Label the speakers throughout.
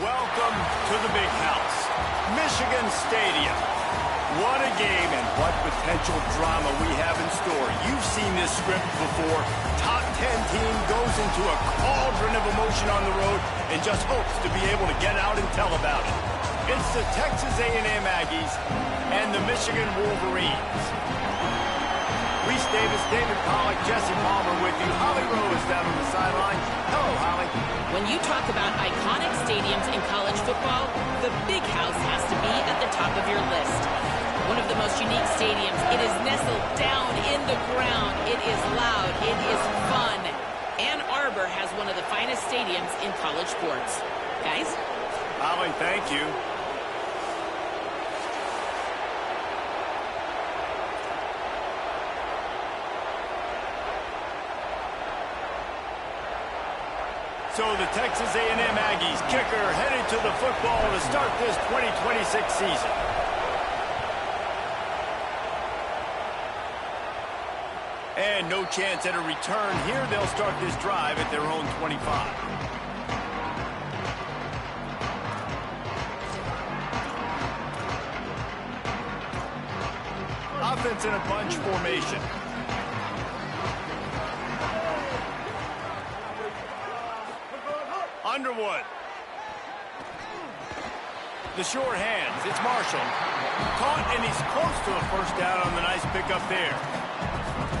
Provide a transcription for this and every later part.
Speaker 1: Welcome to the big house, Michigan Stadium. What a game and what potential drama we have in store. You've seen this script before. Top 10 team goes into a cauldron of emotion on the road and just hopes to be able to get out and tell about it. It's the Texas A&M Aggies and the Michigan Wolverines. Reese Davis, David Pollack, Jesse Palmer with you. Holly Rowe is down on the sideline. Hello, Holly.
Speaker 2: When you talk about iconic stadiums in college football, the Big House has to be at the top of your list. One of the most unique stadiums. It is nestled down in the ground. It is loud. It is fun. Ann Arbor has one of the finest stadiums in college sports. Guys?
Speaker 1: Holly, thank you. So the Texas A&M Aggies kicker headed to the football to start this 2026 season. And no chance at a return here. They'll start this drive at their own 25. Offense in a bunch formation. Underwood. The short hands. It's Marshall. Caught, and he's close to a first down on the nice pickup there.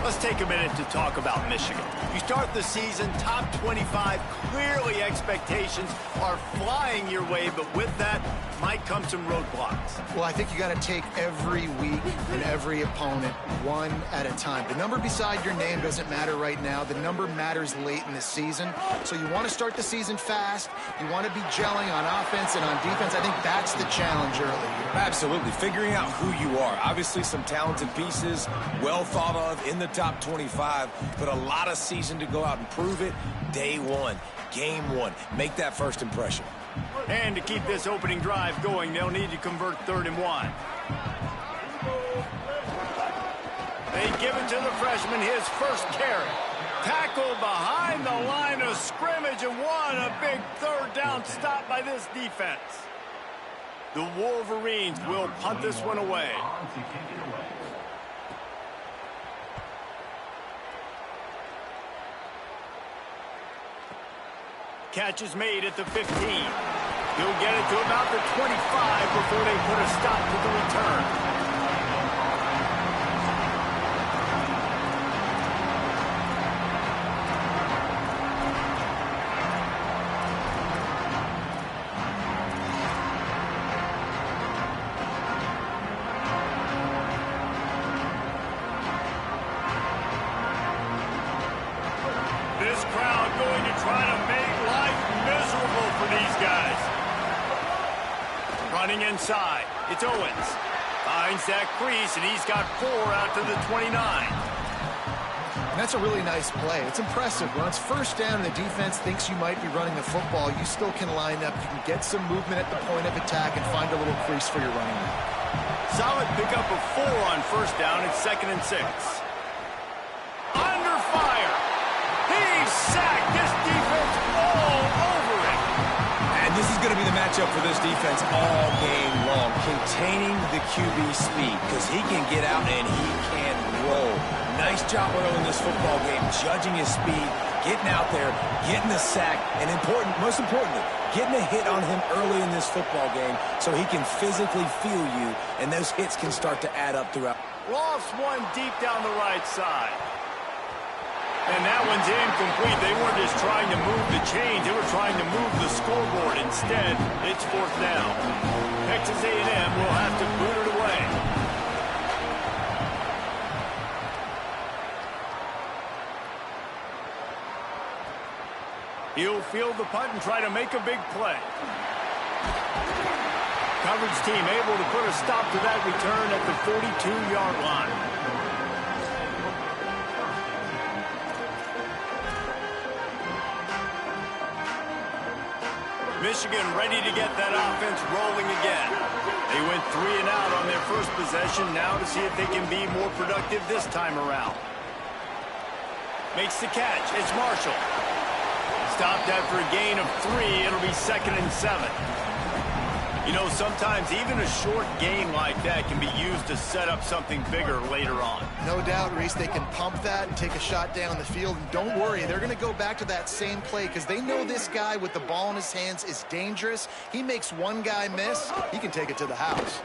Speaker 1: Let's take a minute to talk about Michigan. You start the season top 25. Clearly expectations are flying your way, but with that might come some roadblocks.
Speaker 3: Well, I think you got to take every week and every opponent one at a time. The number beside your name doesn't matter right now. The number matters late in the season. So you want to start the season fast. You want to be gelling on offense and on defense. I think that's the challenge early.
Speaker 4: Absolutely. Figuring out who you are. Obviously some talented pieces, well thought of in the top 25, but a lot of season to go out and prove it. Day one, game one. Make that first impression.
Speaker 1: And to keep this opening drive going, they'll need to convert 3rd and 1. They give it to the freshman, his first carry. Tackled behind the line of scrimmage, and what a big 3rd down stop by this defense. The Wolverines will punt this one away. Catch is made at the 15. He'll get it to about the 25 before they put a stop to the return. This crowd going to try to make life miserable for these guys. Running inside, it's Owens. Finds that crease, and he's got 4 out to the 29.
Speaker 3: And that's a really nice play. It's impressive. When it's first down and the defense thinks you might be running the football, you still can line up. You can get some movement at the point of attack and find a little crease for your running back.
Speaker 1: Solid pickup of 4 on first down. It's 2nd and 6. Under fire. He's sacked. This defense all over it.
Speaker 4: And this is going to be the matchup for this defense all game long. Containing the QB speed, because he can get out and he can roll. Nice job early in this football game, judging his speed, getting out there, getting the sack, and most importantly, getting a hit on him early in this football game so he can physically feel you, and those hits can start to add up throughout.
Speaker 1: Lost one deep down the right side. And that one's incomplete. They weren't just trying to move the chains. They were trying to move the scoreboard. Instead, it's 4th down. Texas A&M will have to boot it away. He'll field the punt and try to make a big play. Coverage team able to put a stop to that return at the 42-yard line. Michigan ready to get that offense rolling again. They went 3 and out on their first possession, now to see if they can be more productive this time around. Makes the catch. It's Marshall. stopped after a gain of 3. It'll be 2nd and 7. You know, sometimes even a short gain like that can be used to set up something bigger later on.
Speaker 3: No doubt, Reese, they can pump that and take a shot down the field. And don't worry, they're going to go back to that same play because they know this guy with the ball in his hands is dangerous. He makes one guy miss, he can take it to the house.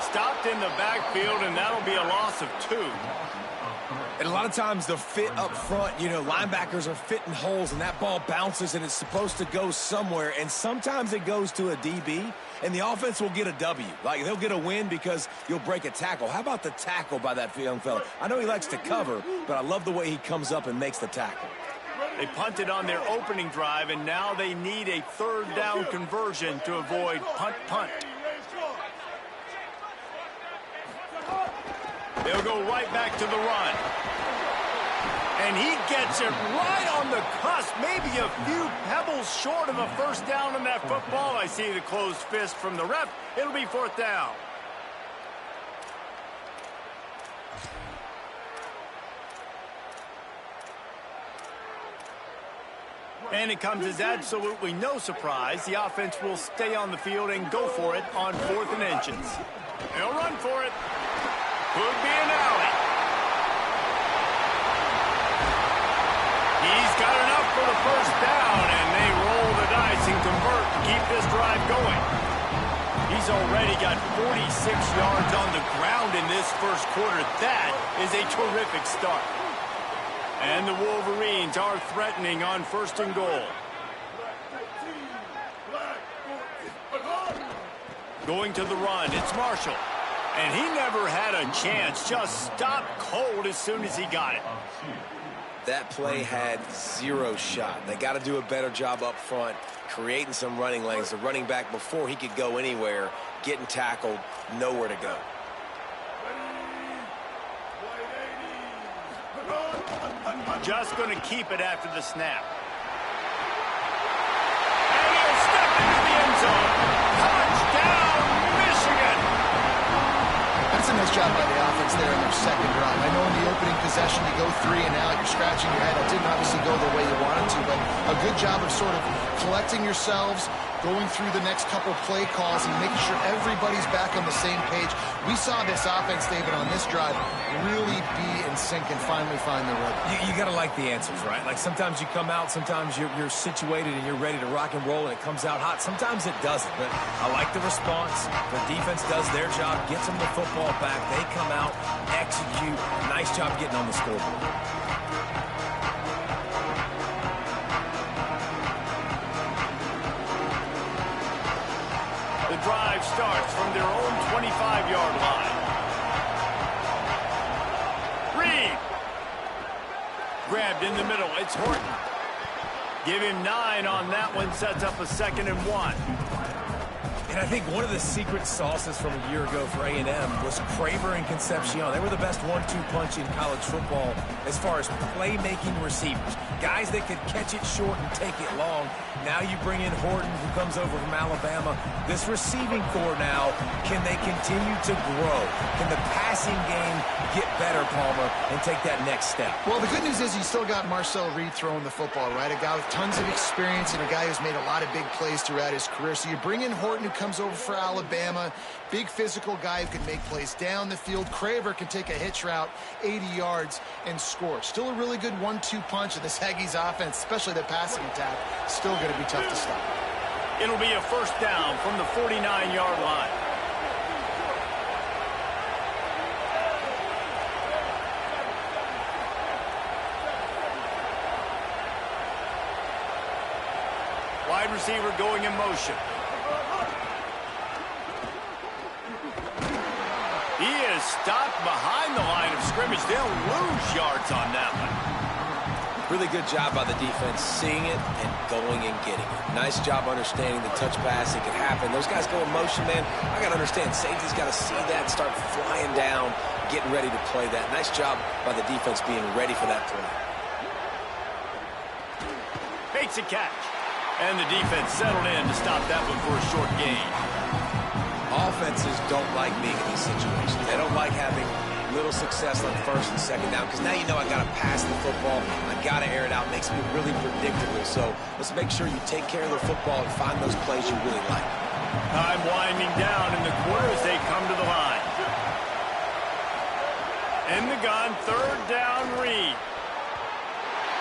Speaker 1: Stopped in the backfield, and that'll be a loss of 2.
Speaker 4: And a lot of times the fit up front, you know, linebackers are fitting holes, and that ball bounces, and it's supposed to go somewhere. And sometimes it goes to a DB, and the offense will get a W. Like, they'll get a win because you'll break a tackle. How about the tackle by that young fella? I know he likes to cover, but I love the way he comes up and makes the tackle.
Speaker 1: They punted on their opening drive, and now they need a 3rd down conversion to avoid punt. They'll go right back to the run. And he gets it right on the cusp, maybe a few pebbles short of a 1st down on that football. I see the closed fist from the ref. It'll be 4th down. And it comes as absolutely no surprise. The offense will stay on the field and go for it on 4th and inches. They'll run for it. Could be an alley. He's got enough for the 1st down, and they roll the dice and convert to keep this drive going. He's already got 46 yards on the ground in this 1st quarter. That is a terrific start. And the Wolverines are threatening on 1st and goal. Going to the run, it's Marshall. And he never had a chance, just stopped cold as soon as he got it.
Speaker 4: That play had 0 shot. They got to do a better job up front, creating some running lanes. The running back, before he could go anywhere, getting tackled, nowhere to go.
Speaker 1: Just going to keep it after the snap. And he'll step into the end zone. Touchdown, Michigan!
Speaker 3: That's a nice job by the offense there in their 2nd drive. I know in the opening possession you go 3 and out, you're scratching your head. It didn't obviously go the way you wanted to, but a good job of sort of collecting yourselves, going through the next couple play calls and making sure everybody's back on the same page. We saw this offense, David, on this drive really be in sync and finally find the rhythm.
Speaker 4: You got to like the answers, right? Like, sometimes you come out, sometimes you're situated and you're ready to rock and roll and it comes out hot. Sometimes it doesn't, but I like the response. The defense does their job, gets them the football back. They come out, execute. Nice job getting on the scoreboard.
Speaker 1: The drive starts from their own 25-yard line. Reed. Grabbed in the middle. It's Horton. Give him 9 on that one. Sets up a 2nd and 1.
Speaker 4: And I think one of the secret sauces from a year ago for A&M was Craver and Concepcion. They were the best 1-2 punch in college football as far as playmaking receivers. Guys that could catch it short and take it long. Now you bring in Horton, who comes over from Alabama. This receiving core now, can they continue to grow? Can the passing game get better, Palmer, and take that next step?
Speaker 3: Well, the good news is you still got Marcel Reed throwing the football, right? A guy with tons of experience and a guy who's made a lot of big plays throughout his career. So you bring in Horton, who comes over for Alabama, big physical guy who can make plays down the field. Craver can take a hitch route 80 yards and score. Still a really good 1-2 punch of this Aggies offense, especially the passing attack. Still going to be tough to stop.
Speaker 1: It'll be a 1st down from the 49-yard line. Wide receiver going in motion. He is stopped behind the line of scrimmage. They'll lose yards on that one.
Speaker 4: Really good job by the defense, seeing it and going and getting it. Nice job understanding the touch pass. It could happen. Those guys go in motion, man. I got to understand, safety's got to see that, start flying down, getting ready to play that. Nice job by the defense being ready for that play.
Speaker 1: Makes a catch. And the defense settled in to stop that one for a short gain.
Speaker 4: Offenses don't like being in these situations. They don't like having little success on first and second down, because now you know I got to pass the football. I got to air it out. It makes me really predictable. So let's make sure you take care of the football and find those plays you really like.
Speaker 1: Time winding down in the quarter as they come to the line. In the gun, third down, Reed.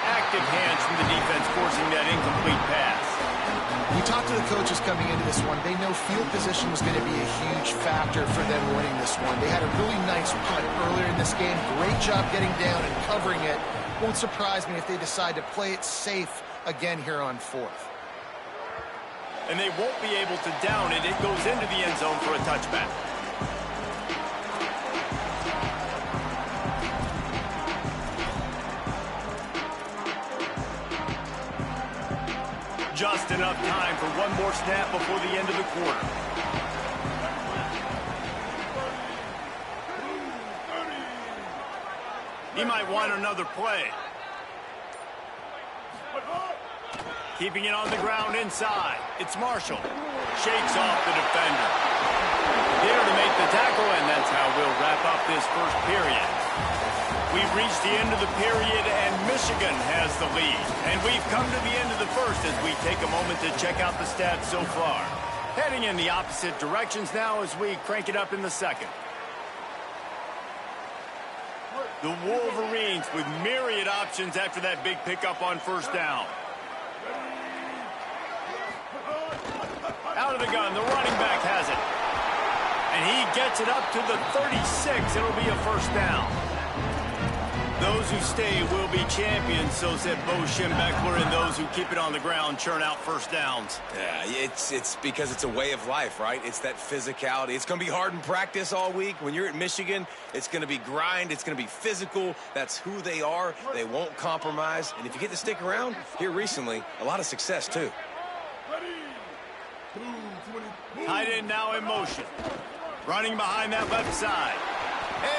Speaker 1: Active hands from the defense forcing that incomplete pass.
Speaker 3: We talked to the coaches coming into this one. They know field position was going to be a huge factor for them winning this one. They had a really nice punt earlier in this game. Great job getting down and covering it. Won't surprise me if they decide to play it safe again here on fourth.
Speaker 1: And they won't be able to down it. It goes into the end zone for a touchback. Just enough time for one more snap before the end of the quarter. He might want another play. Keeping it on the ground inside. It's Marshall. Shakes off the defender. There to make the tackle, and that's how we'll wrap up this first period. We've reached the end of the period, and Michigan has the lead. And we've come to the end of the first as we take a moment to check out the stats so far. Heading in the opposite directions now as we crank it up in the second. The Wolverines with myriad options after that big pickup on first down. Out of the gun, the running back has it. And he gets it up to the 36. It'll be a first down. Those who stay will be champions, so said Bo Schembechler, and those who keep it on the ground churn out first downs.
Speaker 4: Yeah, it's because it's a way of life, right? It's that physicality. It's going to be hard in practice all week. When you're at Michigan, it's going to be grind. It's going to be physical. That's who they are. They won't compromise. And if you get to stick around, here recently, a lot of success, too.
Speaker 1: Tight end now in motion. Running behind that left side.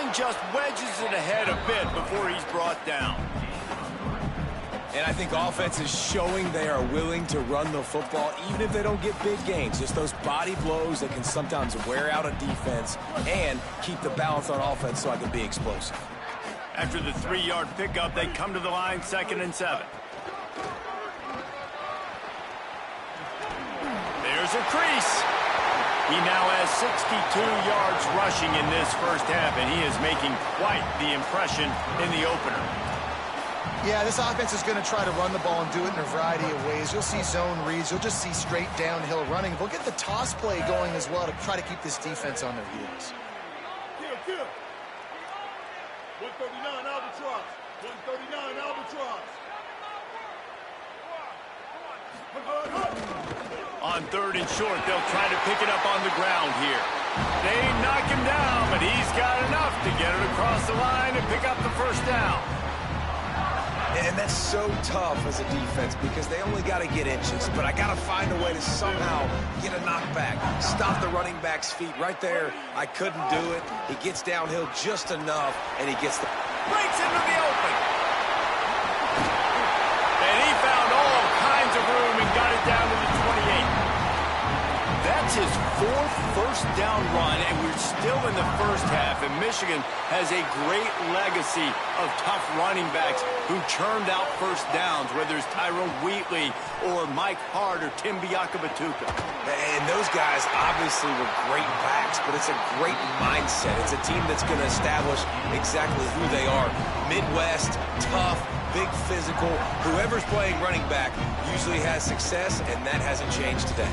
Speaker 1: And just wedges it ahead a bit before he's brought down.
Speaker 4: And I think offense is showing they are willing to run the football, even if they don't get big gains. Just those body blows that can sometimes wear out a defense and keep the balance on offense so I can be explosive.
Speaker 1: After the 3-yard pickup, they come to the line, 2nd and 7. There's a crease. He now has 62 yards rushing in this first half, and he is making quite the impression in the opener.
Speaker 3: Yeah, this offense is going to try to run the ball and do it in a variety of ways. You'll see zone reads. You'll just see straight downhill running. They'll get the toss play going as well to try to keep this defense on their heels.
Speaker 5: 139 Albatross. 139 Albatross.
Speaker 1: On 3rd and short, they'll try to pick it up on the ground here. They knock him down, but he's got enough to get it across the line and pick up the first down.
Speaker 4: And that's so tough as a defense because they only got to get inches. But I got to find a way to somehow get a knockback. Stop the running back's feet right there. I couldn't do it. He gets downhill just enough, and he gets the...
Speaker 1: Breaks into the open. And he found all kinds of room and got it down to the 28. That's his 4th first down run, and we're still in the first half, and Michigan has a great legacy of tough running backs who churned out first downs, whether it's Tyrone Wheatley or Mike Hart or Tim Biakabatuka.
Speaker 4: And those guys obviously were great backs, but it's a great mindset. It's a team that's going to establish exactly who they are. Midwest, tough, big physical. Whoever's playing running back usually has success, and that hasn't changed today.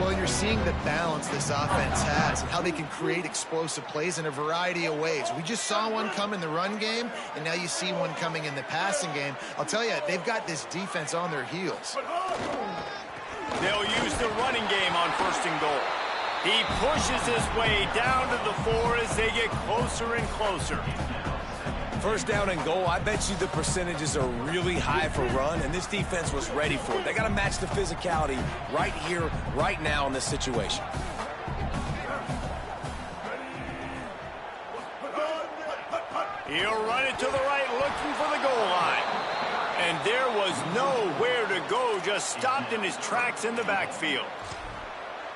Speaker 3: Well, you're seeing the balance this offense has and how they can create explosive plays in a variety of ways. We just saw one come in the run game, and now you see one coming in the passing game. I'll tell you, they've got this defense on their heels.
Speaker 1: They'll use the running game on 1st and goal. He pushes his way down to the 4 as they get closer and closer.
Speaker 4: 1st down and goal, I bet you the percentages are really high for run, and this defense was ready for it. They got to match the physicality right here, right now in this situation.
Speaker 1: He'll run it to the right, looking for the goal line. And there was nowhere to go, just stopped in his tracks in the backfield.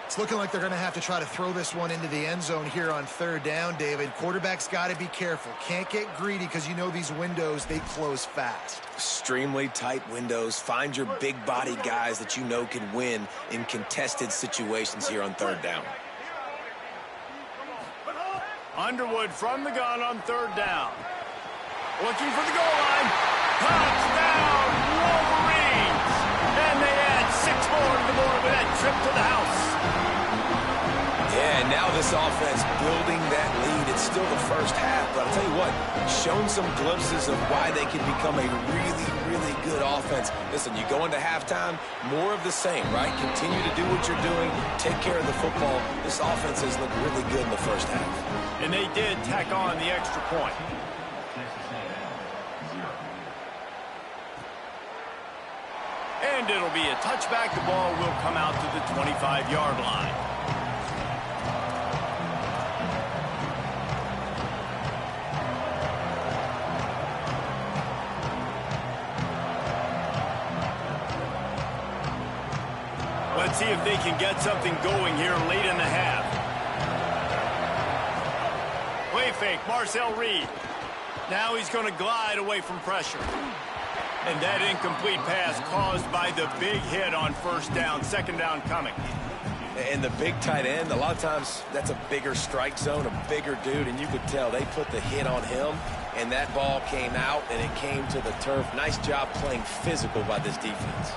Speaker 3: It's looking like they're going to have to try to throw this one into the end zone here on third down, David. Quarterback's got to be careful. Can't get greedy because you know these windows, they close fast.
Speaker 4: Extremely tight windows. Find your big body guys that you know can win in contested situations here on third down.
Speaker 1: Underwood from the gun on third down. Looking for the goal line. Touchdown, Wolverines! And they add 6 more to the board with that trip to the house.
Speaker 4: Yeah, and now this offense building that lead. It's still the first half, but I'll tell you what, shown some glimpses of why they can become a really, really good offense. Listen, you go into halftime, more of the same, right? Continue to do what you're doing, take care of the football. This offense has looked really good in the first half.
Speaker 1: And they did tack on the extra point. And it'll be a touchback. The ball will come out to the 25-yard line. Let's see if they can get something going here late in the half. Play fake, Marcel Reed. Now he's going to glide away from pressure. And that incomplete pass caused by the big hit on first down, second down coming.
Speaker 4: And the big tight end, a lot of times that's a bigger strike zone, a bigger dude, and you could tell they put the hit on him, and that ball came out, and it came to the turf. Nice job playing physical by this defense.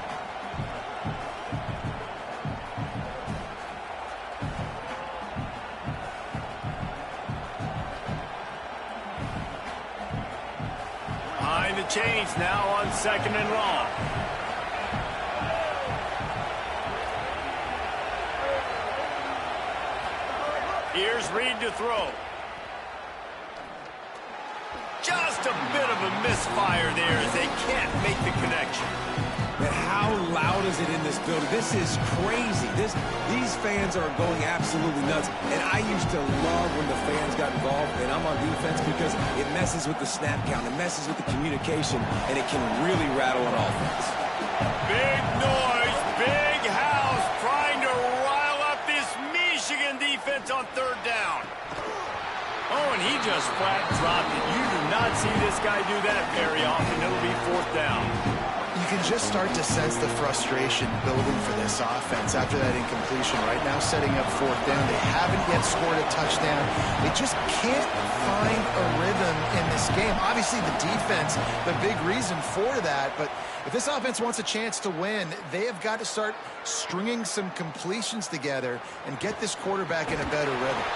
Speaker 1: Change now on second and long. Here's Reed to throw. Just a bit of a misfire there as they can't make the connection.
Speaker 4: And how loud is it in this building? This is crazy. These fans are going absolutely nuts. And I used to love when the fans got involved, and I'm on defense because it messes with the snap count. It messes with the communication, and it can really rattle an offense.
Speaker 1: Big noise, big house, trying to rile up this Michigan defense on third down. Oh, and he just flat dropped it. You do not see this guy do that very often. It'll be fourth down.
Speaker 3: You can just start to sense the frustration building for this offense after that incompletion. Right now setting up fourth down. They haven't yet scored a touchdown. They just can't find a rhythm in this game. Obviously the defense, the big reason for that, but if this offense wants a chance to win, they have got to start stringing some completions together and get this quarterback in a better rhythm.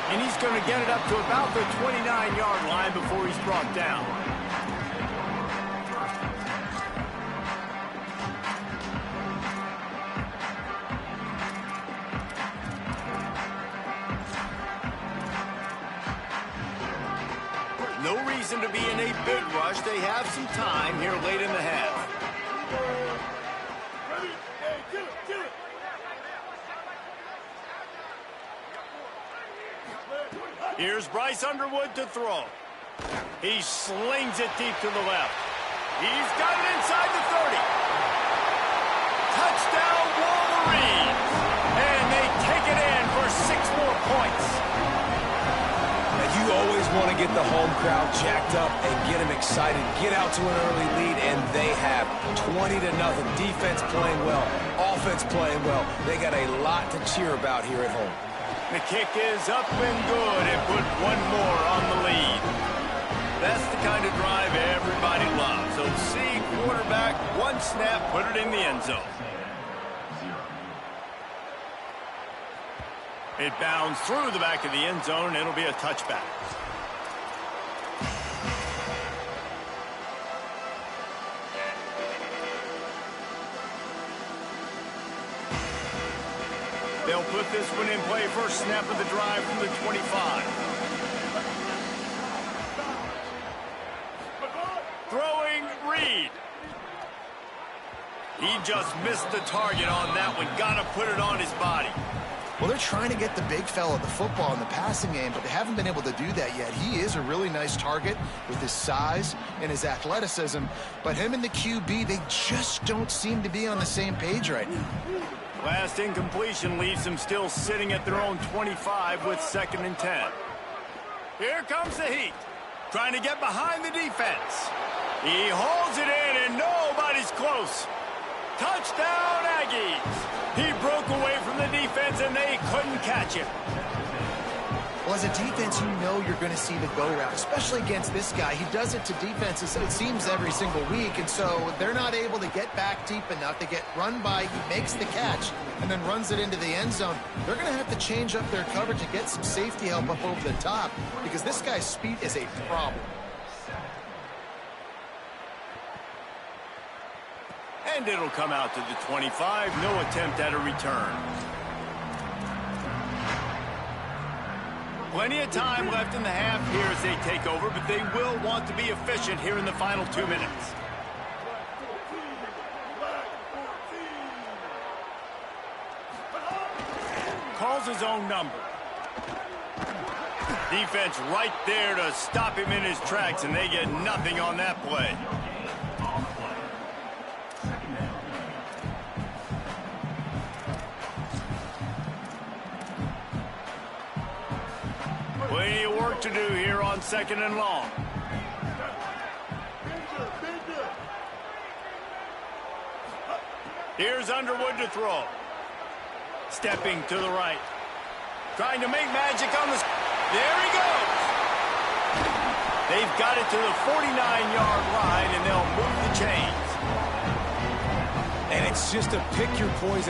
Speaker 1: And he's going to get it up to about the 29-yard line before he's brought down. No reason to be in a big rush. They have some time here late in the half. Here's Bryce Underwood to throw. He slings it deep to the left. He's got it inside the 30. Touchdown, Wolverines! And they take it in for 6 more points.
Speaker 4: You always want to get the home crowd jacked up and get them excited. Get out to an early lead, and they have 20-0. Defense playing well, offense playing well. They got a lot to cheer about here at home.
Speaker 1: The kick is up and good and put one more on the lead. That's the kind of drive everybody loves. So see quarterback, one snap, put it in the end zone. It bounds through the back of the end zone. It'll be a touchback. They'll put this one in play. First snap of the drive from the 25. Throwing Reed. He just missed the target on that one. Got to put it on his body.
Speaker 3: Well, they're trying to get the big fella the football in the passing game, but they haven't been able to do that yet. He is a really nice target with his size and his athleticism, but him and the QB, they just don't seem to be on the same page right now.
Speaker 1: Last incompletion leaves them still sitting at their own 25 with 2nd and 10. Here comes the heat. Trying to get behind the defense. He holds it in and nobody's close. Touchdown, Aggies. He broke away from the defense and they couldn't catch him.
Speaker 3: Well, as a defense, you know you're going to see the go route, especially against this guy. He does it to defenses, it seems, every single week, and so they're not able to get back deep enough. They get run by, he makes the catch, and then runs it into the end zone. They're going to have to change up their coverage and get some safety help up over the top because this guy's speed is a problem.
Speaker 1: And it'll come out to the 25. No attempt at a return. Plenty of time left in the half here as they take over, but they will want to be efficient here in the final 2 minutes. Calls his own number. Defense right there to stop him in his tracks, and they get nothing on that play. Plenty of work to do here on 2nd and long. Here's Underwood to throw. Stepping to the right. Trying to make magic on the... There he goes! They've got it to the 49-yard line, and they'll move the chains.
Speaker 4: And it's just a pick your poison.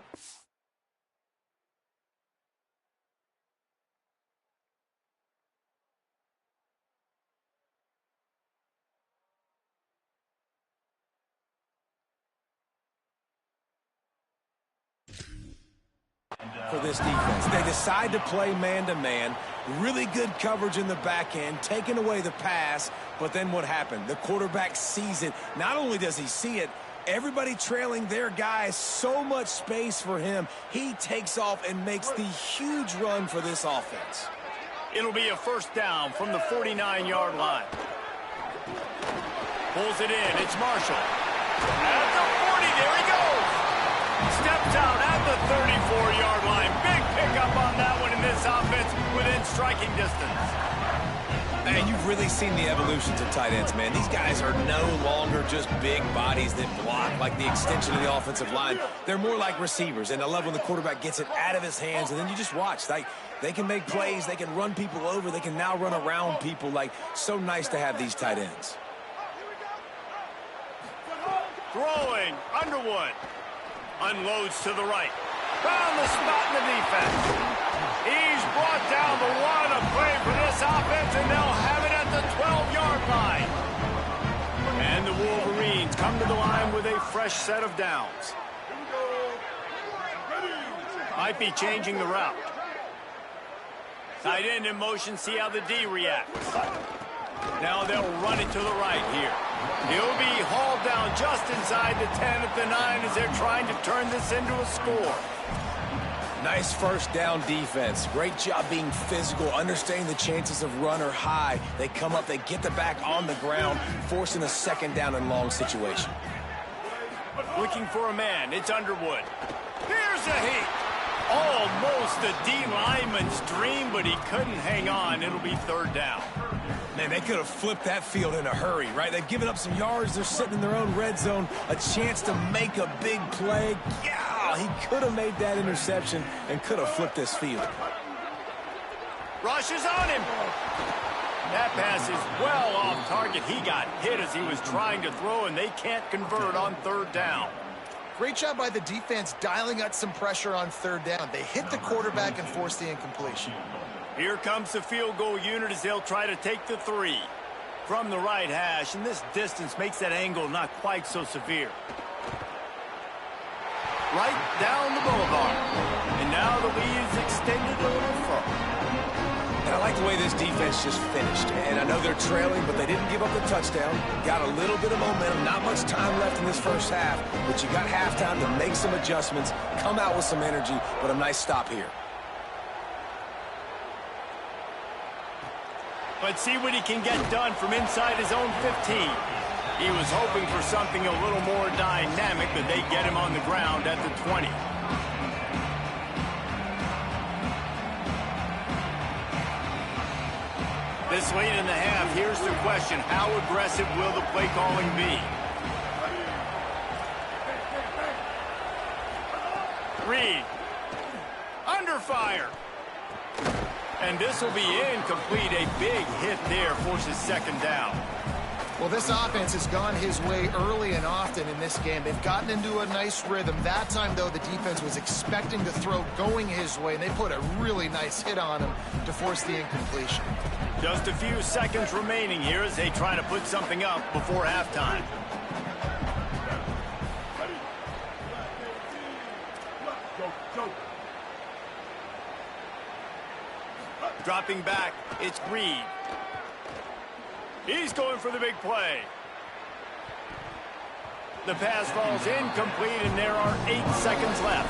Speaker 4: For this defense, they decide to play man-to-man. Really good coverage in the back end, taking away the pass. But then what happened? The quarterback sees it. Not only does he see it, everybody trailing their guys, so much space for him. He takes off and makes the huge run for this offense.
Speaker 1: It'll be a 1st down from the 49-yard line. Pulls it in. It's Marshall. At the 40, there he goes. Steps out at the 34-yard line. Big pickup on that one in this offense within striking distance.
Speaker 4: Man, you've really seen the evolutions of tight ends, man. These guys are no longer just big bodies that block like the extension of the offensive line. They're more like receivers, and I love when the quarterback gets it out of his hands, and then you just watch. Like, they can make plays, they can run people over, they can now run around people. Like, so nice to have these tight ends.
Speaker 1: Throwing, Underwood. Unloads to the right. Found the spot in the defense. He's brought down the one. A play for this offense, and they'll have it at the 12-yard line. And the Wolverines come to the line with a fresh set of downs. Might be changing the route. Tight end in motion, see how the D reacts. Now they'll run it to the right here. He'll be hauled down just inside the 10 at the 9 as they're trying to turn this into a score.
Speaker 4: Nice 1st down defense. Great job being physical, understanding the chances of run are high. They come up, they get the back on the ground, forcing a 2nd down and long situation.
Speaker 1: Looking for a man, it's Underwood. Here's a heat. Almost a D lineman's dream, but he couldn't hang on. It'll be 3rd down.
Speaker 4: Man, they could have flipped that field in a hurry, right? They've given up some yards. They're sitting in their own red zone. A chance to make a big play. Yeah, he could have made that interception and could have flipped this field.
Speaker 1: Rushes on him. That pass is well off target. He got hit as he was trying to throw, and they can't convert on 3rd down.
Speaker 3: Great job by the defense dialing up some pressure on 3rd down. They hit the quarterback and forced the incompletion.
Speaker 1: Here comes the field goal unit as they'll try to take the 3 from the right hash, and this distance makes that angle not quite so severe. Right down the boulevard, and now the lead is extended a little further.
Speaker 4: And I like the way this defense just finished. And I know they're trailing, but they didn't give up the touchdown. Got a little bit of momentum, not much time left in this 1st half, but you got halftime to make some adjustments, come out with some energy, but a nice stop here.
Speaker 1: Let's see what he can get done from inside his own 15. He was hoping for something a little more dynamic, but they get him on the ground at the 20. This late in the half, here's the question. How aggressive will the play calling be? Reed. Under fire. And this will be incomplete. A big hit there forces second down.
Speaker 3: Well, this offense has gone his way early and often in this game. They've gotten into a nice rhythm. That time, though, the defense was expecting the throw going his way, and they put a really nice hit on him to force the incompletion.
Speaker 1: Just a few seconds remaining here as they try to put something up before halftime. Dropping back, it's Reed. He's going for the big play. The pass falls incomplete, and there are 8 seconds left.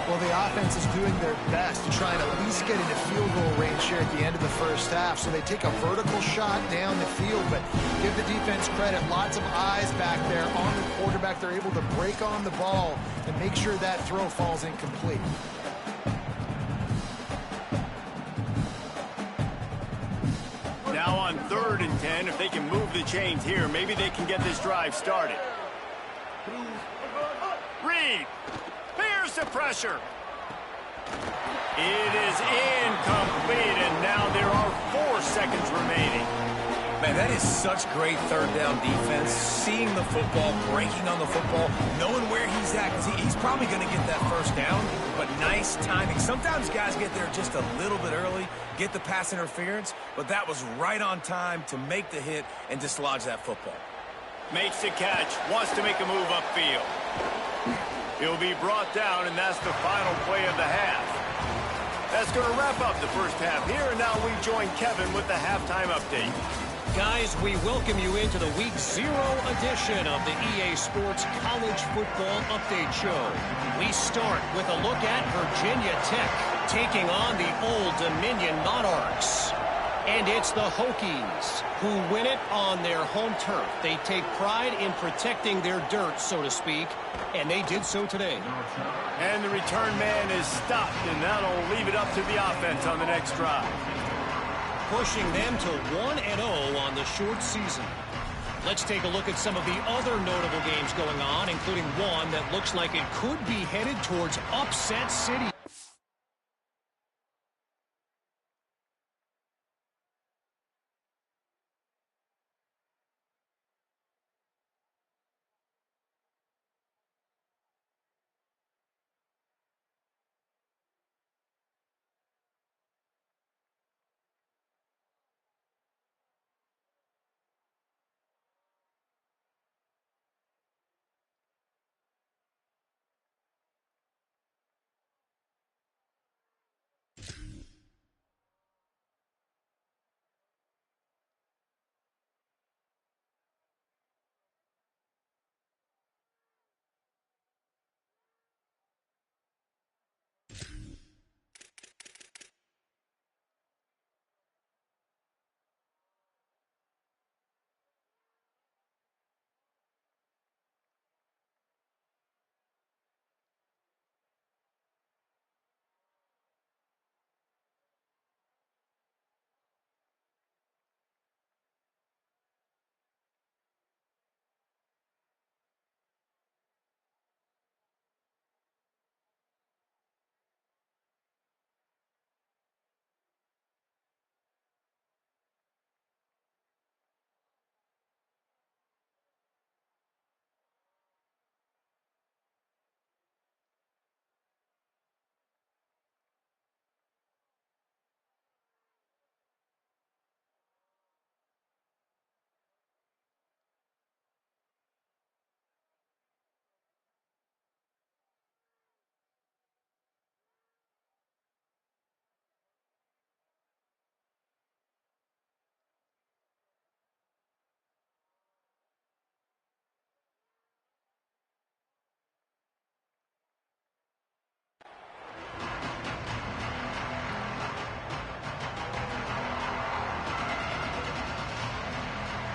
Speaker 3: Well, the offense is doing their best to try and at least get into field goal range here at the end of the first half. So they take a vertical shot down the field, but give the defense credit. Lots of eyes back there on the quarterback. They're able to break on the ball and make sure that throw falls incomplete.
Speaker 1: Now on 3rd and 10, if they can move the chains here, maybe they can get this drive started. Reed, here's the pressure. It is incomplete, and now there are 4 seconds remaining.
Speaker 4: Man, that is such great third down defense. Seeing the football, breaking on the football, knowing where he's at, because he's probably going to get that first down, but nice timing. Sometimes guys get there just a little bit early, get the pass interference, but that was right on time to make the hit and dislodge that football.
Speaker 1: Makes the catch, wants to make a move upfield. He'll be brought down, and that's the final play of the half. That's going to wrap up the first half here, and now we join Kevin with the halftime update.
Speaker 6: Guys, we welcome you into the Week 0 edition of the EA Sports College Football Update Show. We start with a look at Virginia Tech taking on the Old Dominion Monarchs. And it's the Hokies who win it on their home turf. They take pride in protecting their dirt, so to speak, and they did so today.
Speaker 1: And the return man is stopped, and that'll leave it up to the offense on the next drive.
Speaker 6: Pushing them to 1-0 on the short season. Let's take a look at some of the other notable games going on, including one that looks like it could be headed towards upset city.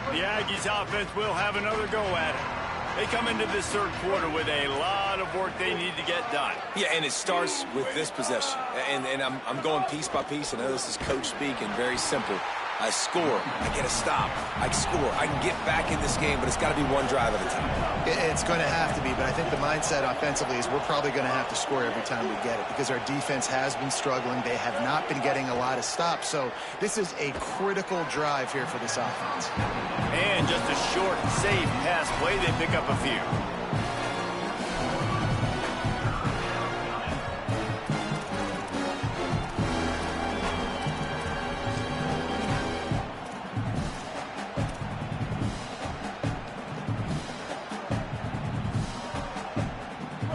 Speaker 1: The Aggies offense will have another go at it. They come into this third quarter with a lot of work they need to get done.
Speaker 4: Yeah, and it starts with this possession. And I'm going piece by piece. I know this is coach speak and very simple. I score. I get a stop. I score. I can get back in this game, but it's got to be one drive at a time.
Speaker 3: It's going to have to be, but I think the mindset offensively is we're probably going to have to score every time we get it because our defense has been struggling. They have not been getting a lot of stops, so this is a critical drive here for this offense.
Speaker 1: And just a short, safe pass play. They pick up a few.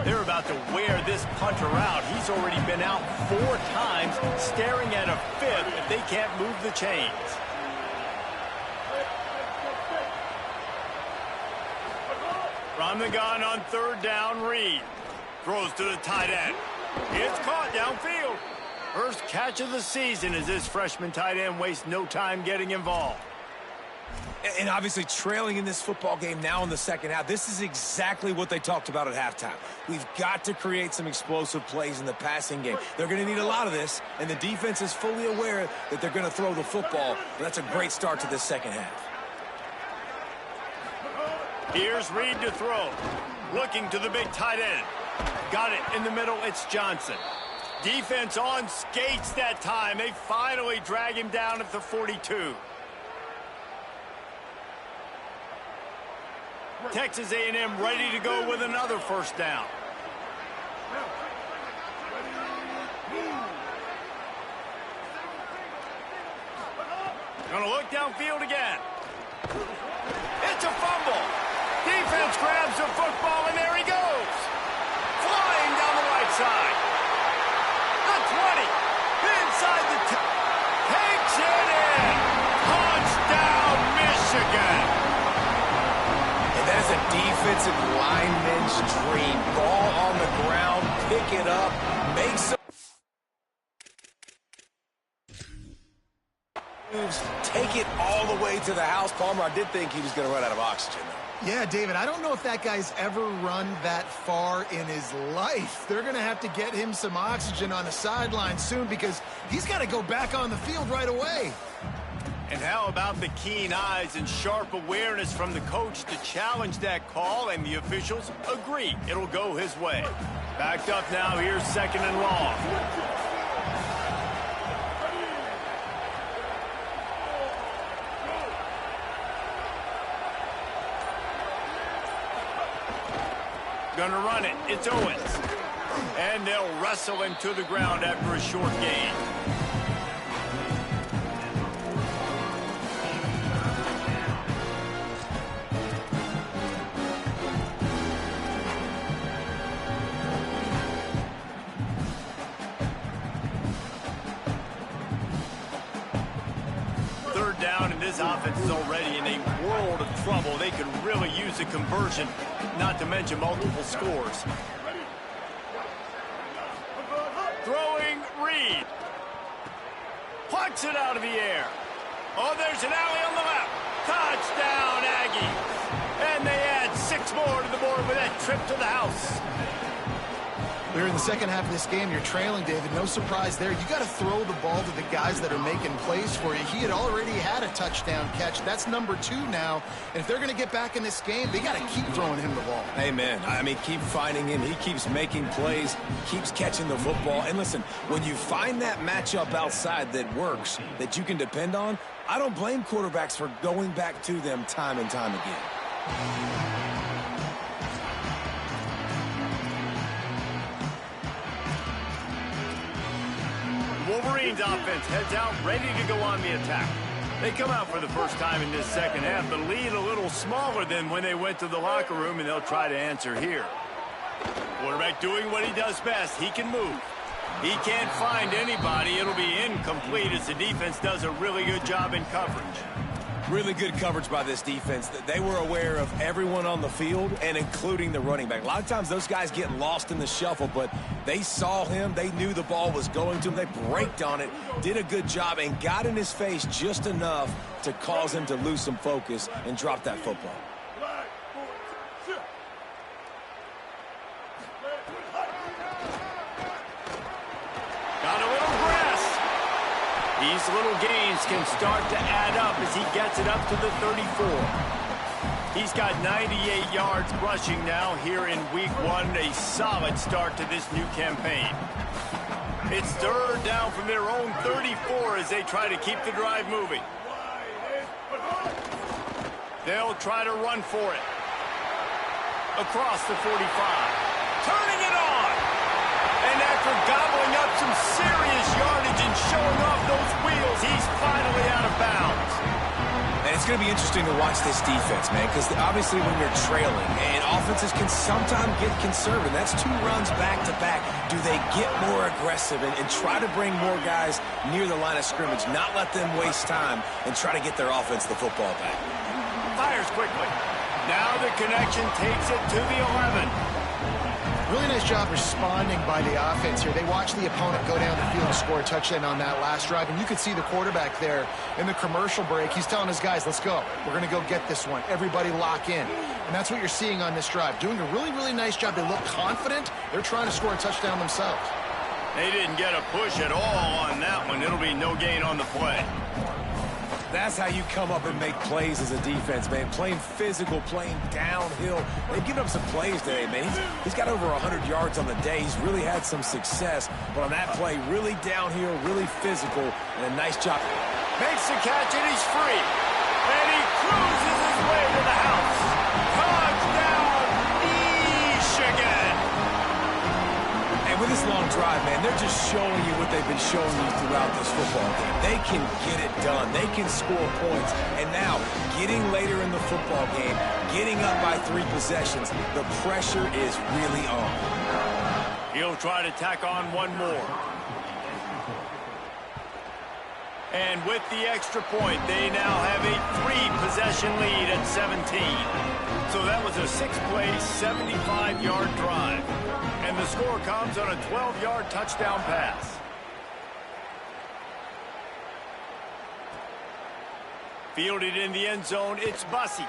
Speaker 1: They're about to wear this punter out. He's already been out 4 times, staring at a 5th if they can't move the chains. From the gun on 3rd down, Reed throws to the tight end. It's caught downfield. First catch of the season as this freshman tight end wastes no time getting involved.
Speaker 4: And obviously trailing in this football game now in the second half, this is exactly what they talked about at halftime. We've got to create some explosive plays in the passing game. They're going to need a lot of this, and the defense is fully aware that they're going to throw the football. And that's a great start to this second half.
Speaker 1: Here's Reed to throw. Looking to the big tight end. Got it in the middle. It's Johnson. Defense on skates that time. They finally drag him down at the 42. Texas A&M ready to go with another first down. Gonna look downfield again. It's a fumble. Defense grabs the football, and there he goes. Flying down the right side. The 20. Inside the 10. Takes it in. Touchdown, Michigan.
Speaker 4: That's a defensive lineman's dream. Ball on the ground, pick it up, make some moves, take it all the way to the house. Palmer, I did think he was going to run out of oxygen.
Speaker 3: Yeah, David, I don't know if that guy's ever run that far in his life. They're going to have to get him some oxygen on the sideline soon because he's got to go back on the field right away.
Speaker 1: And how about the keen eyes and sharp awareness from the coach to challenge that call, and the officials agree it'll go his way. Backed up now, here's 2nd and long. Gonna run it, it's Owens. And they'll wrestle him to the ground after a short gain. This offense is already in a world of trouble. They could really use a conversion, not to mention multiple scores. Throwing Reed. Plucks it out of the air. Oh, there's an alley on the left. Touchdown, Aggies. And they add 6 more to the board with that trip to the house.
Speaker 3: We're in the second half of this game. You're trailing, David. No surprise there. You got to throw the ball to the guys that are making plays for you. He had already had a touchdown catch. That's number 2 now. And if they're going to get back in this game, they got to keep throwing him the ball.
Speaker 4: Amen. I mean, keep finding him. He keeps making plays, keeps catching the football. And listen, when you find that matchup outside that works, that you can depend on, I don't blame quarterbacks for going back to them time and time again.
Speaker 1: Wolverines offense heads out, ready to go on the attack. They come out for the first time in this second half. The lead a little smaller than when they went to the locker room, and they'll try to answer here. Quarterback doing what he does best. He can move. He can't find anybody. It'll be incomplete as the defense does a really good job in coverage.
Speaker 4: Really good coverage by this defense. They were aware of everyone on the field and including the running back. A lot of times those guys get lost in the shuffle, but they saw him. They knew the ball was going to him. They braked on it, did a good job, and got in his face just enough to cause him to lose some focus and drop that football.
Speaker 1: Got a little grass. He's These little gains can start to add up as he gets it up to the 34. He's got 98 yards rushing now here in week 1, a solid start to this new campaign. It's third down from their own 34 as they try to keep the drive moving. They'll try to run for it. Across the 45. Turning it on. And after gobbling up some serious yardage and showing off those wheels, he's finally out of bounds.
Speaker 4: And it's going to be interesting to watch this defense, man, because obviously when you're trailing, and offenses can sometimes get conservative. That's 2 runs back-to-back. Do they get more aggressive and try to bring more guys near the line of scrimmage, not let them waste time, and try to get their offense the football back?
Speaker 1: Fires quickly. Now the connection takes it to the 11.
Speaker 3: Really nice job responding by the offense here. They watched the opponent go down the field and score a touchdown on that last drive, and you could see the quarterback there in the commercial break. He's telling his guys, let's go. We're going to go get this one. Everybody lock in. And that's what you're seeing on this drive. Doing a really, really nice job. They look confident. They're trying to score a touchdown themselves.
Speaker 1: They didn't get a push at all on that one. It'll be no gain on the play.
Speaker 4: That's how you come up and make plays as a defense, man. Playing physical, playing downhill. They've given up some plays today, man. He's got over 100 yards on the day. He's really had some success. But on that play, really downhill, really physical, and a nice job.
Speaker 1: Makes the catch, and he's free. And he cruises his way to the house. Touchdown, Michigan.
Speaker 4: And with this long drive, man, they're just showing you what they've been showing you throughout this football game. They can get it done. They can score points. And now, getting later in the football game, getting up by 3 possessions, the pressure is really on.
Speaker 1: He'll try to tack on one more. And with the extra point, they now have a 3-possession lead at 17. So that was a 6-play, 75-yard drive. And the score comes on a 12-yard touchdown pass. Fielded in the end zone, it's Bussey.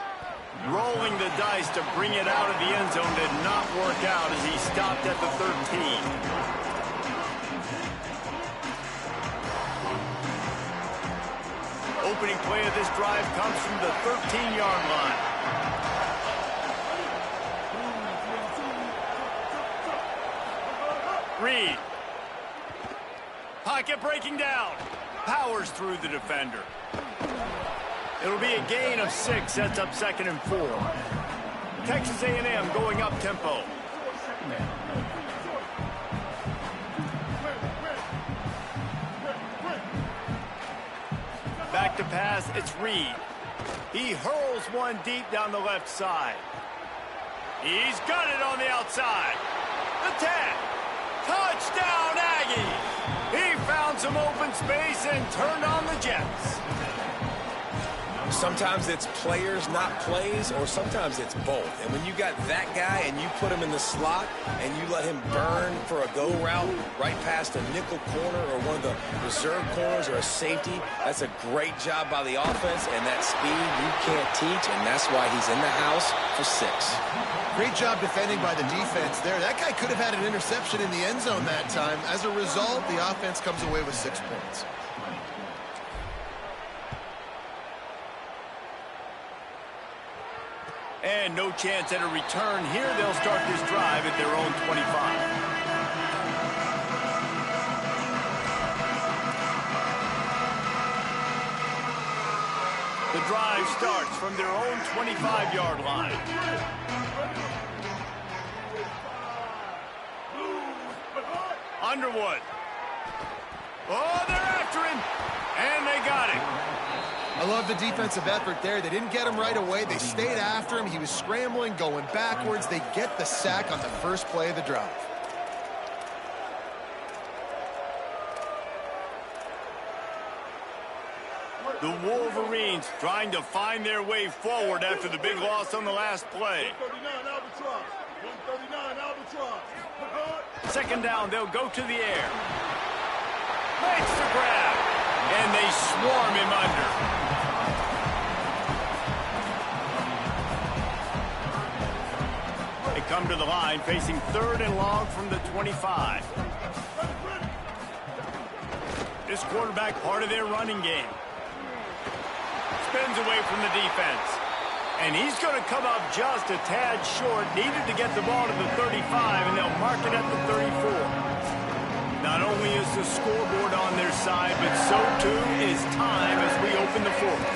Speaker 1: Rolling the dice to bring it out of the end zone did not work out as he stopped at the 13. Opening play of this drive comes from the 13-yard line. Reed. Pocket breaking down. Powers through the defender. It'll be a gain of 6, sets up 2nd and 4. Texas A&M going up tempo. Back to pass, it's Reed. He hurls one deep down the left side. He's got it on the outside. The 10. Touchdown, Aggies! He found some open space and turned on the Jets.
Speaker 4: Sometimes it's players, not plays, or sometimes it's both. And when you got that guy and you put him in the slot and you let him burn for a go route right past a nickel corner or one of the reserve corners or a safety, that's a great job by the offense, and that speed you can't teach, and that's why he's in the house for 6.
Speaker 3: Great job defending by the defense there. That guy could have had an interception in the end zone that time. As a result, the offense comes away with 6 points.
Speaker 1: And no chance at a return here. They'll start this drive at their own 25. The drive starts from their own 25-yard line. Underwood. Oh, they're after him. And they got him.
Speaker 3: I love the defensive effort there. They didn't get him right away. They stayed after him. He was scrambling, going backwards. They get the sack on the first play of the drive.
Speaker 1: The Wolverines trying to find their way forward after the big loss on the last play.
Speaker 5: 139 Albatross. 139 Albatross.
Speaker 1: 2nd down, they'll go to the air. Makes the grab. And they swarm him under. They come to the line facing 3rd and long from the 25. This quarterback part of their running game. Spins away from the defense. And he's going to come up just a tad short. Needed to get the ball to the 35, and they'll mark it at the 34. Not only is the scoreboard on their side, but so too is time as we open the fourth.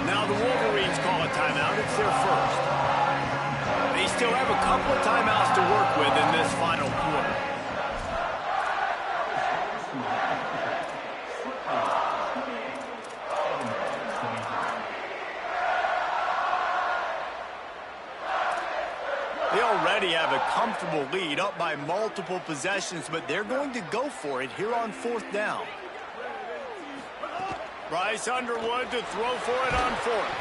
Speaker 1: Now the Wolverines call a timeout. It's their first. They still have a couple of timeouts to work with in this final quarter. They already have a comfortable lead, up by multiple possessions, but they're going to go for it here on fourth down. Bryce Underwood to throw for it on fourth.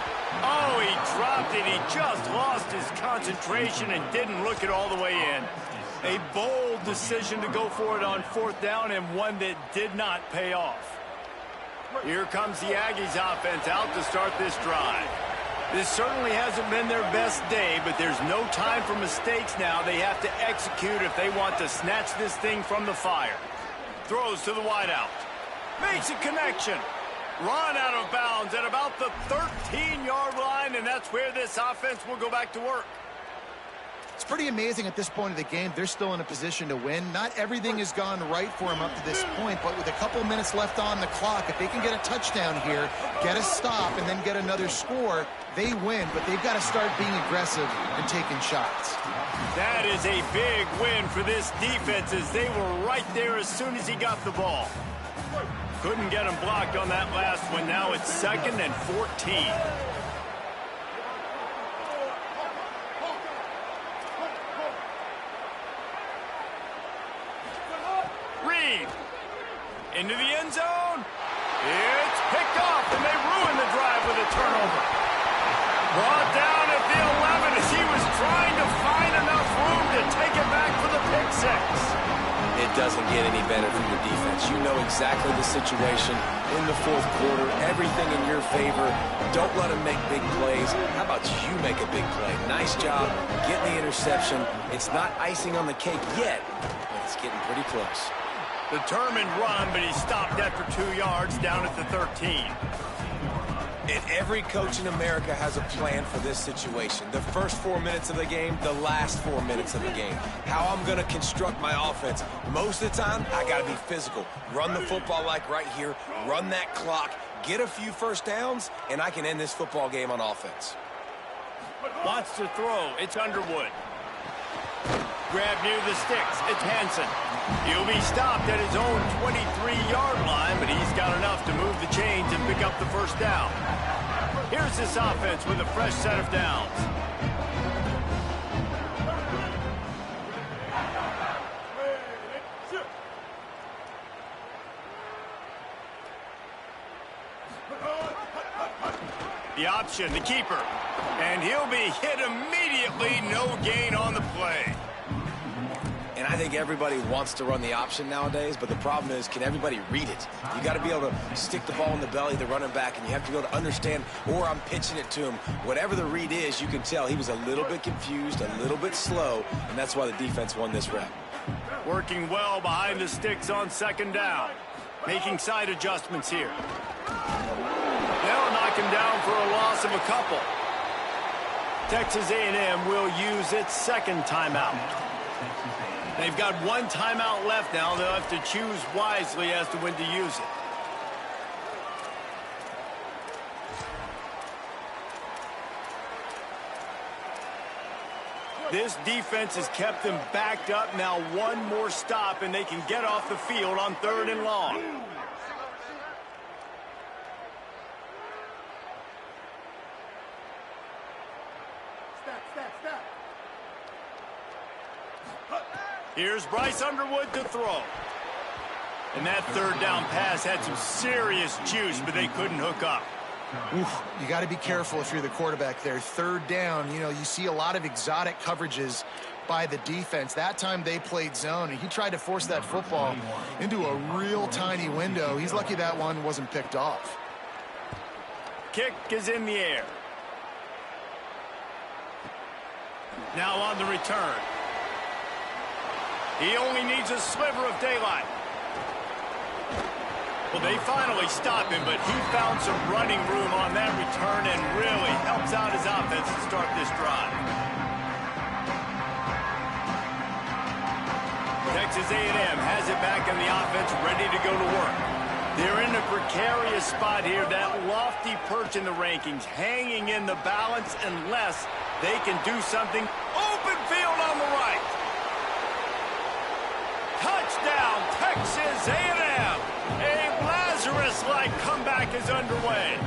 Speaker 1: Oh, he dropped it. He just lost his concentration and didn't look it all the way in. A bold decision to go for it on fourth down, and one that did not pay off. Here comes the Aggies offense out to start this drive. This certainly hasn't been their best day, but there's no time for mistakes now. They have to execute if they want to snatch this thing from the fire. Throws to the wideout. Makes a connection. Run out of bounds at about the 13-yard line, and that's where this offense will go back to work.
Speaker 3: It's pretty amazing at this point of the game. They're still in a position to win. Not everything has gone right for them up to this point, but with a couple minutes left on the clock, if they can get a touchdown here, get a stop, and then get another score, they win. But they've got to start being aggressive and taking shots.
Speaker 1: That is a big win for this defense, as they were right there as soon as he got the ball. Couldn't get him blocked on that last one. Now it's 2nd and 14. Into the end zone. It's picked off, and they ruin the drive with a turnover. Brought down at the 11 as he was trying to find enough room to take it back for the pick six.
Speaker 4: It doesn't get any better from your defense. You know exactly the situation in the fourth quarter. Everything in your favor. Don't let them make big plays. How about you make a big play? Nice job getting the interception. It's not icing on the cake yet, but it's getting pretty close.
Speaker 1: Determined run, but he stopped after 2 yards down at the 13.
Speaker 4: And every coach in America has a plan for this situation. The first 4 minutes of the game, the last 4 minutes of the game. How I'm going to construct my offense. Most of the time, I got to be physical. Run the football like right here. Run that clock. Get a few first downs, and I can end this football game on offense.
Speaker 1: Wants to throw. It's Underwood. Grab near the sticks. It's Hansen. He'll be stopped at his own 23-yard line, but he's got enough to move the chains and pick up the first down. Here's this offense with a fresh set of downs. The option, the keeper. And he'll be hit immediately. No gain on the play.
Speaker 4: And I think everybody wants to run the option nowadays, but the problem is, can everybody read it? You got to be able to stick the ball in the belly of the running back, and you have to be able to understand, or I'm pitching it to him. Whatever the read is, you can tell he was a little bit confused, a little bit slow, and that's why the defense won this rep.
Speaker 1: Working well behind the sticks on 2nd down. Making side adjustments here. They'll knock him down for a loss of a couple. Texas A&M will use its 2nd timeout. They've got 1 timeout left now. They'll have to choose wisely as to when to use it. This defense has kept them backed up. Now 1 more stop, and they can get off the field on 3rd and long. Here's Bryce Underwood to throw. And that 3rd down pass had some serious juice, but they couldn't hook up.
Speaker 3: Oof, you got to be careful if you're the quarterback there. 3rd down, you know, you see a lot of exotic coverages by the defense. That time they played zone, and he tried to force that football into a real tiny window. He's lucky that one wasn't picked off.
Speaker 1: Kick is in the air. Now on the return. He only needs a sliver of daylight. Well, they finally stop him, but he found some running room on that return and really helps out his offense to start this drive. Texas A&M has it back in the offense, ready to go to work. They're in a precarious spot here, that lofty perch in the rankings, hanging in the balance unless they can do something. Open field on the right. Touchdown, Texas A&M. A Lazarus-like comeback is underway.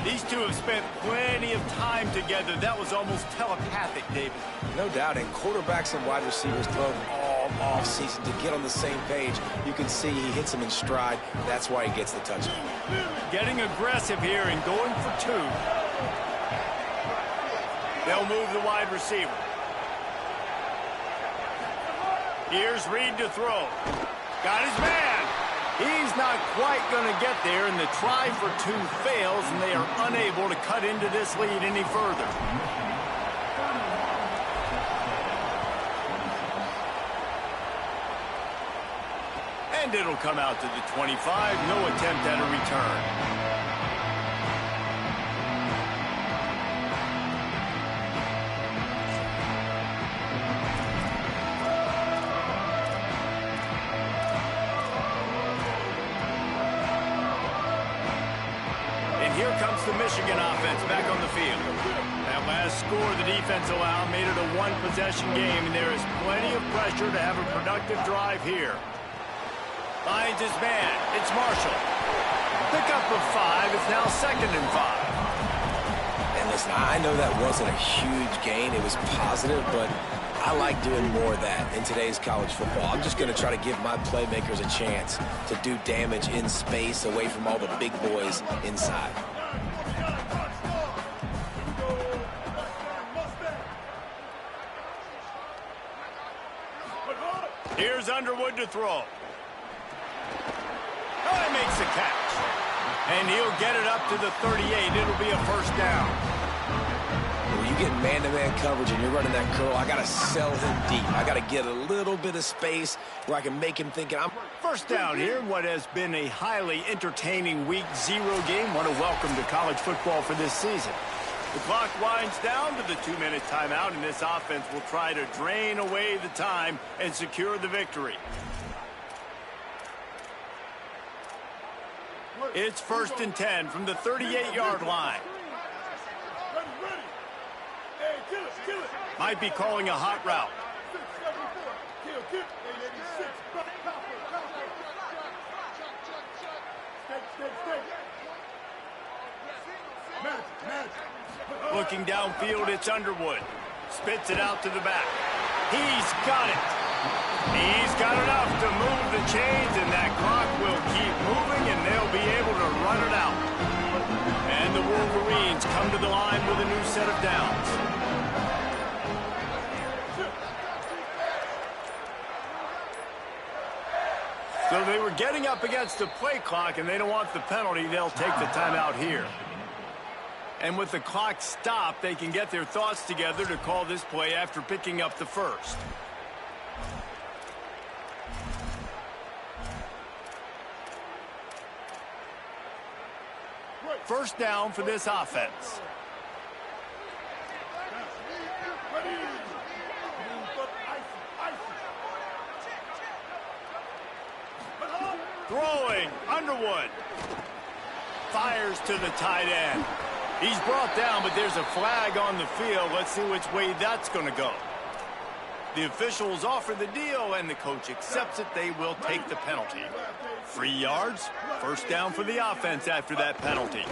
Speaker 1: These two have spent plenty of time together. That was almost telepathic, David.
Speaker 4: No doubt, and quarterbacks and wide receivers throw all off-season to get on the same page. You can see he hits them in stride. That's why he gets the touchdown.
Speaker 1: Getting aggressive here and going for two. They'll move the wide receiver. Here's Reed to throw. Got his man. He's not quite going to get there, and the try for two fails, and they are unable to cut into this lead any further. And it'll come out to the 25. No attempt at a return. Here comes the Michigan offense back on the field. That last score the defense allowed made it a one-possession game, and there is plenty of pressure to have a productive drive here. Finds his man. It's Marshall. Pickup of 5. It's now 2nd and 5.
Speaker 4: And listen, I know that wasn't a huge gain. It was positive, but I like doing more of that in today's college football. I'm just going to try to give my playmakers a chance to do damage in space away from all the big boys inside.
Speaker 1: Here's Underwood to throw. Oh, he makes the catch. And he'll get it up to the 38. It'll be a first down.
Speaker 4: When you get man-to-man coverage and you're running that curl, I got to sell him deep. I got to get a little bit of space where I can make him think I'm...
Speaker 1: First down here, what has been a highly entertaining Week 0 game. What a welcome to college football for this season. The clock winds down to the 2-minute timeout, and this offense will try to drain away the time and secure the victory. It's 1st and 10 from the 38-yard line. Might be calling a hot route. Looking downfield, it's Underwood. Spits it out to the back. He's got it. He's got enough to move the chains, and that clock will keep moving, and they'll be able to run it out. And the Wolverines come to the line with a new set of downs. So they were getting up against the play clock, and they don't want the penalty. They'll take the timeout here. And with the clock stopped, they can get their thoughts together to call this play after picking up the first. First down for this offense. Throwing, Underwood. Fires to the tight end. He's brought down, but there's a flag on the field. Let's see which way that's going to go. The officials offer the deal, and the coach accepts it. They will take the penalty. 3 yards, first down for the offense after that penalty.